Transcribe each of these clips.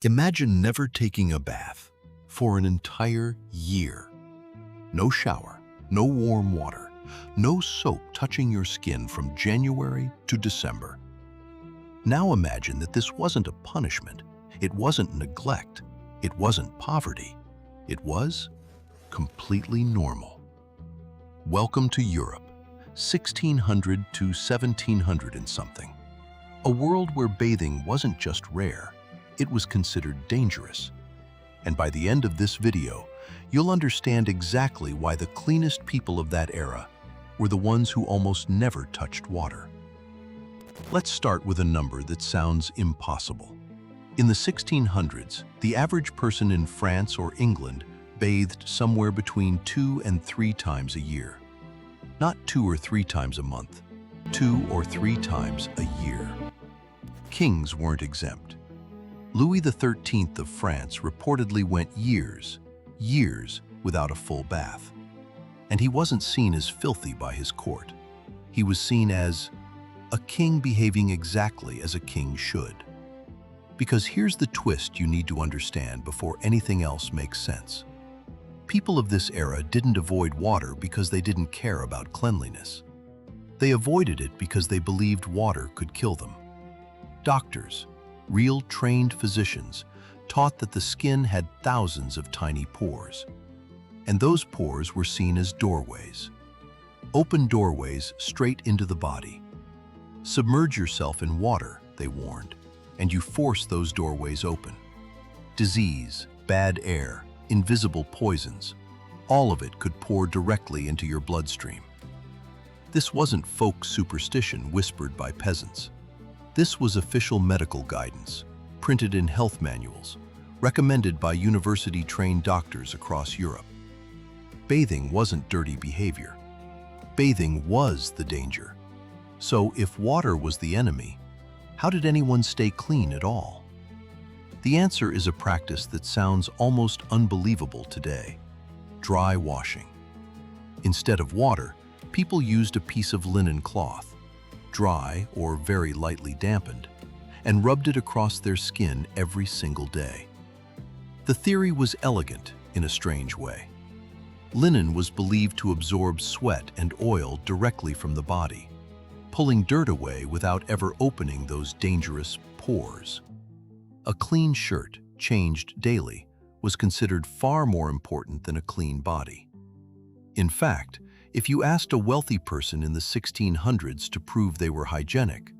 Imagine never taking a bath for an entire year. No shower, no warm water, no soap touching your skin from January to December. Now imagine that this wasn't a punishment, it wasn't neglect, it wasn't poverty, it was completely normal. Welcome to Europe, 1600 to 1700 and something. A world where bathing wasn't just rare, it was considered dangerous. And by the end of this video, you'll understand exactly why the cleanest people of that era were the ones who almost never touched water. Let's start with a number that sounds impossible. In the 1600s, the average person in France or England bathed somewhere between 2 and 3 times a year. Not 2 or 3 times a month, 2 or 3 times a year. Kings weren't exempt. Louis XIII of France reportedly went years without a full bath. And he wasn't seen as filthy by his court. He was seen as a king behaving exactly as a king should. Because here's the twist you need to understand before anything else makes sense. People of this era didn't avoid water because they didn't care about cleanliness. They avoided it because they believed water could kill them. Doctors, real trained physicians, taught that the skin had thousands of tiny pores. And those pores were seen as doorways. Open doorways straight into the body. Submerge yourself in water, they warned, and you force those doorways open. Disease, bad air, invisible poisons, all of it could pour directly into your bloodstream. This wasn't folk superstition whispered by peasants. This was official medical guidance, printed in health manuals, recommended by university-trained doctors across Europe. Bathing wasn't dirty behavior. Bathing was the danger. So if water was the enemy, how did anyone stay clean at all? The answer is a practice that sounds almost unbelievable today: dry washing. Instead of water, people used a piece of linen cloth, dry or very lightly dampened, and rubbed it across their skin every single day. The theory was elegant in a strange way. Linen was believed to absorb sweat and oil directly from the body, pulling dirt away without ever opening those dangerous pores. A clean shirt, changed daily, was considered far more important than a clean body. In fact, if you asked a wealthy person in the 1600s to prove they were hygienic,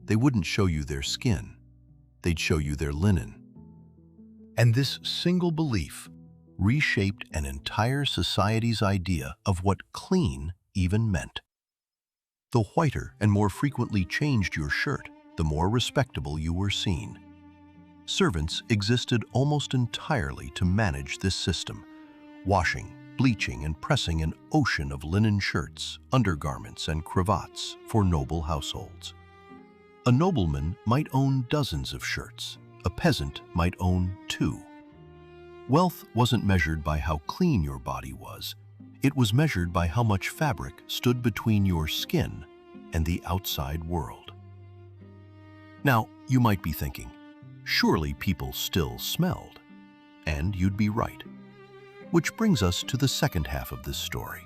they wouldn't show you their skin. They'd show you their linen. And this single belief reshaped an entire society's idea of what clean even meant. The whiter and more frequently changed your shirt, the more respectable you were seen. Servants existed almost entirely to manage this system, washing, bleaching, and pressing an ocean of linen shirts, undergarments, and cravats for noble households. A nobleman might own dozens of shirts. A peasant might own 2. Wealth wasn't measured by how clean your body was. It was measured by how much fabric stood between your skin and the outside world. Now, you might be thinking, surely people still smelled. And you'd be right. Which brings us to the second half of this story.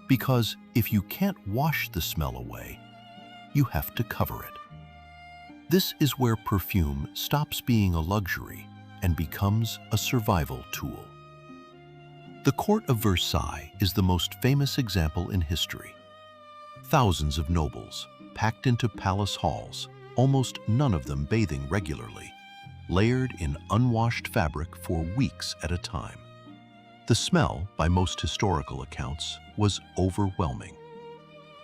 Because if you can't wash the smell away, you have to cover it. This is where perfume stops being a luxury and becomes a survival tool. The court of Versailles is the most famous example in history. Thousands of nobles, packed into palace halls, almost none of them bathing regularly, layered in unwashed fabric for weeks at a time. The smell, by most historical accounts, was overwhelming.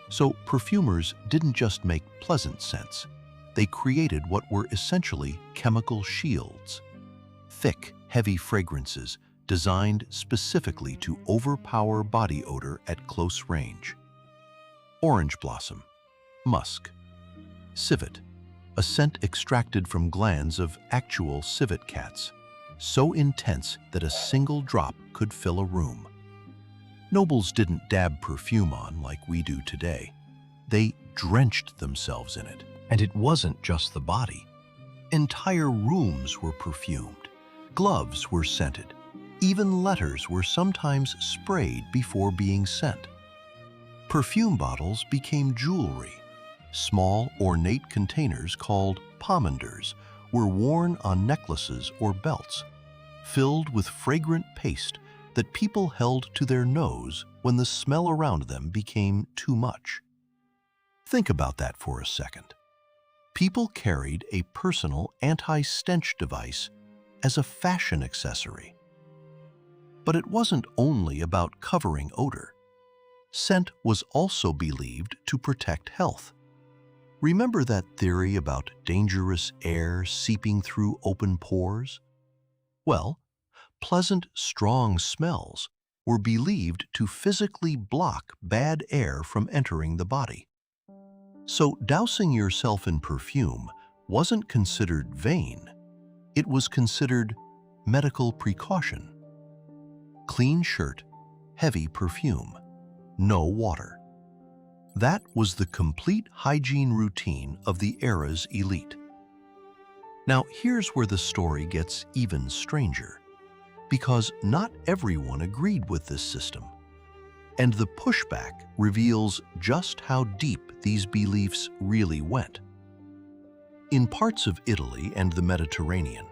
So perfumers didn't just make pleasant scents, they created what were essentially chemical shields. Thick, heavy fragrances designed specifically to overpower body odor at close range. Orange blossom, musk, civet, a scent extracted from glands of actual civet cats, so intense that a single drop could fill a room. Nobles didn't dab perfume on like we do today. They drenched themselves in it. And it wasn't just the body. Entire rooms were perfumed. Gloves were scented. Even letters were sometimes sprayed before being sent. Perfume bottles became jewelry. Small, ornate containers called pomanders were worn on necklaces or belts, filled with fragrant paste that people held to their nose when the smell around them became too much. Think about that for a second. People carried a personal anti-stench device as a fashion accessory. But it wasn't only about covering odor. Scent was also believed to protect health. Remember that theory about dangerous air seeping through open pores? Well, pleasant, strong smells were believed to physically block bad air from entering the body. So dousing yourself in perfume wasn't considered vain. It was considered medical precaution. Clean shirt, heavy perfume, no water. That was the complete hygiene routine of the era's elite. Now, here's where the story gets even stranger, because not everyone agreed with this system. And the pushback reveals just how deep these beliefs really went. In parts of Italy and the Mediterranean,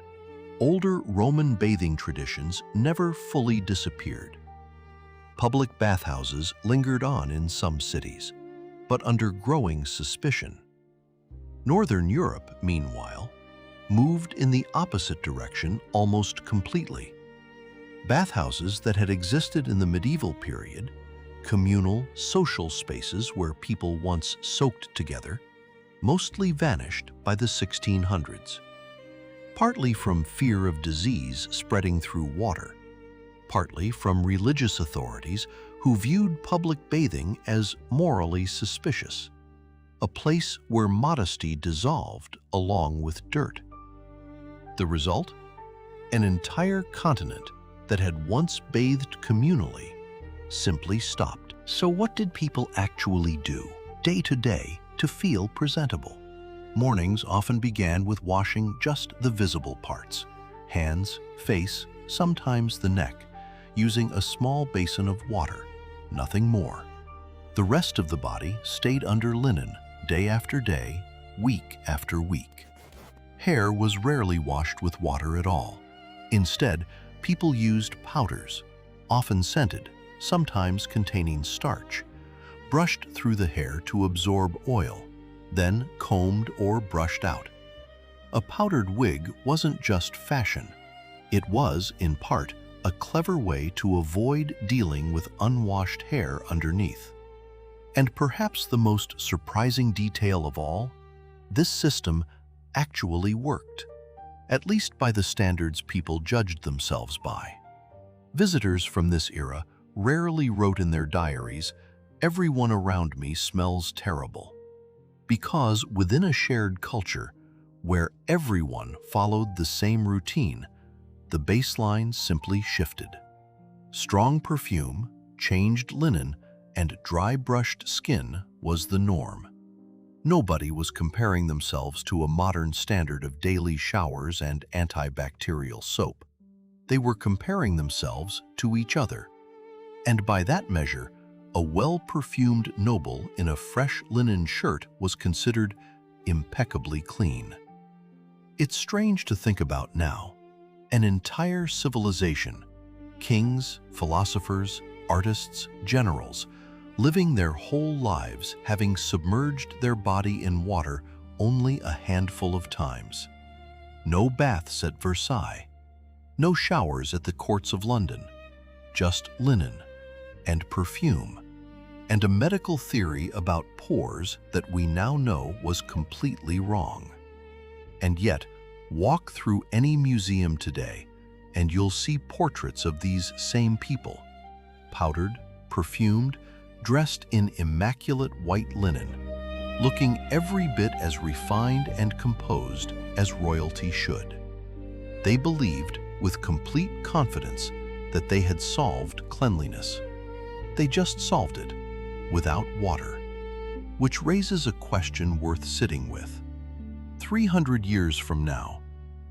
older Roman bathing traditions never fully disappeared. Public bathhouses lingered on in some cities, but under growing suspicion. Northern Europe, meanwhile, moved in the opposite direction almost completely. Bathhouses that had existed in the medieval period, communal, social spaces where people once soaked together, mostly vanished by the 1600s. Partly from fear of disease spreading through water, partly from religious authorities who viewed public bathing as morally suspicious, a place where modesty dissolved along with dirt. The result? An entire continent that had once bathed communally simply stopped. So what did people actually do, day to day, to feel presentable? Mornings often began with washing just the visible parts, hands, face, sometimes the neck, using a small basin of water, nothing more. The rest of the body stayed under linen day after day, week after week. Hair was rarely washed with water at all. Instead, people used powders, often scented, sometimes containing starch, brushed through the hair to absorb oil, then combed or brushed out. A powdered wig wasn't just fashion. It was, in part, a clever way to avoid dealing with unwashed hair underneath. And perhaps the most surprising detail of all, this system actually worked, at least by the standards people judged themselves by. Visitors from this era rarely wrote in their diaries, "Everyone around me smells terrible," because within a shared culture where everyone followed the same routine, the baseline simply shifted. Strong perfume, changed linen, and dry-brushed skin was the norm. Nobody was comparing themselves to a modern standard of daily showers and antibacterial soap. They were comparing themselves to each other. And by that measure, a well-perfumed noble in a fresh linen shirt was considered impeccably clean. It's strange to think about now. An entire civilization, kings, philosophers, artists, generals, living their whole lives having submerged their body in water only a handful of times. No baths at Versailles, no showers at the courts of London, just linen and perfume, and a medical theory about pores that we now know was completely wrong. And yet, walk through any museum today, and you'll see portraits of these same people, powdered, perfumed, dressed in immaculate white linen, looking every bit as refined and composed as royalty should. They believed with complete confidence that they had solved cleanliness. They just solved it, without water. Which raises a question worth sitting with. 300 years from now,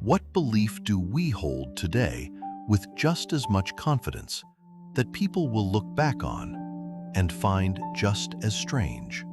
What belief do we hold today with just as much confidence that people will look back on and find just as strange?